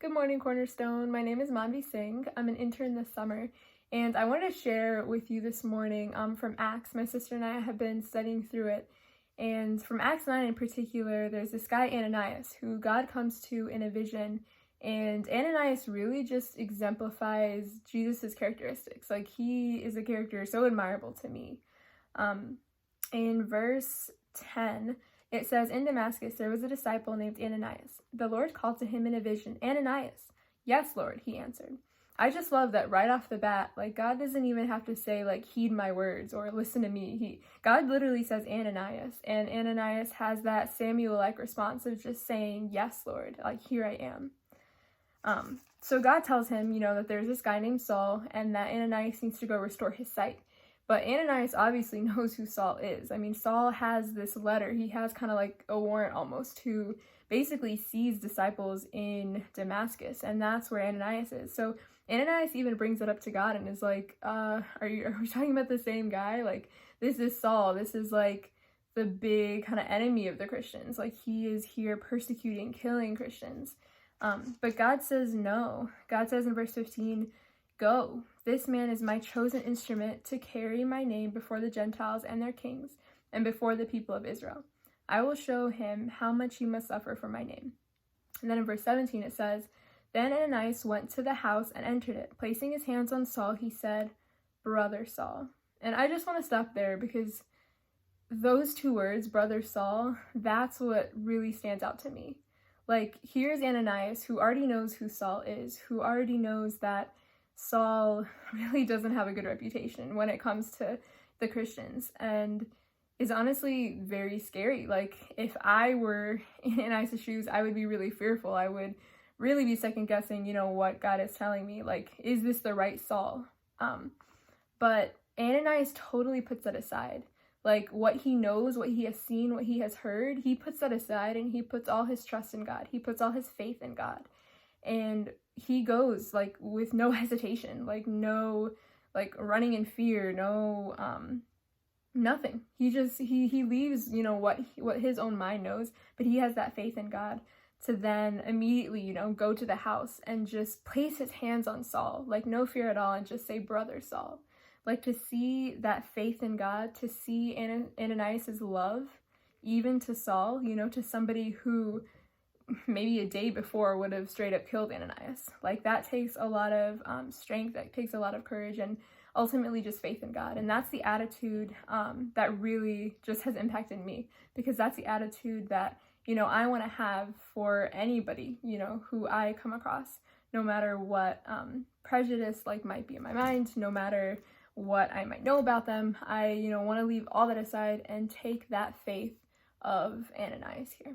Good morning, Cornerstone. My name is Manvi Singh. I'm an intern this summer, and I wanted to share with you this morning from Acts. My sister and I have been studying through it, and from Acts 9 in particular, there's this guy Ananias who God comes to in a vision, and Ananias really just exemplifies Jesus's characteristics. Like, he is a character so admirable to me. In verse 10, it says, "In Damascus there was a disciple named Ananias. The Lord called to him in a vision, 'Ananias.' 'Yes, Lord,' he answered." I just love that right off the bat, like, God doesn't even have to say, like, heed my words or listen to me. God literally says Ananias, and Ananias has that Samuel-like response of just saying, "Yes, Lord, like, here I am." So God tells him, that there's this guy named Saul and that Ananias needs to go restore his sight. But Ananias obviously knows who Saul is. I mean, Saul has this letter. He has kind of like a warrant almost to basically seize disciples in Damascus, and that's where Ananias is. So Ananias even brings it up to God and is like, are we talking about the same guy? Like, this is Saul. This is like the big kind of enemy of the Christians. Like, he is here persecuting, killing Christians. But God says no. God says in verse 15, "Go, this man is my chosen instrument to carry my name before the Gentiles and their kings, and before the people of Israel. I will show him how much he must suffer for my name." And then in verse 17 it says, "Then Ananias went to the house and entered it. Placing his hands on Saul, he said, 'Brother Saul.'" And I just want to stop there because those two words, brother Saul, that's what really stands out to me. Like, here's Ananias, who already knows who Saul is, who already knows that Saul really doesn't have a good reputation when it comes to the Christians, and is honestly very scary. Like, if I were in Ananias' shoes, I would be really fearful. I would really be second guessing, what God is telling me. Like, is this the right Saul? But Ananias totally puts that aside. Like, what he knows, what he has seen, what he has heard, he puts that aside and he puts all his trust in God. He puts all his faith in God. And he goes, like, with no hesitation, like, no, like, running in fear, no, nothing. He leaves, what his own mind knows, but he has that faith in God to then immediately, go to the house and just place his hands on Saul, like, no fear at all, and just say, "Brother Saul." Like, to see that faith in God, to see Ananias' love, even to Saul, to somebody who maybe a day before would have straight up killed Ananias. Like, that takes a lot of strength, that takes a lot of courage, and ultimately just faith in God. And that's the attitude that really just has impacted me, because that's the attitude that, I want to have for anybody, who I come across, no matter what prejudice, like, might be in my mind, no matter what I might know about them. I, want to leave all that aside and take that faith of Ananias here.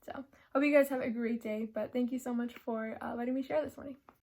So, hope you guys have a great day, but thank you so much for letting me share this morning.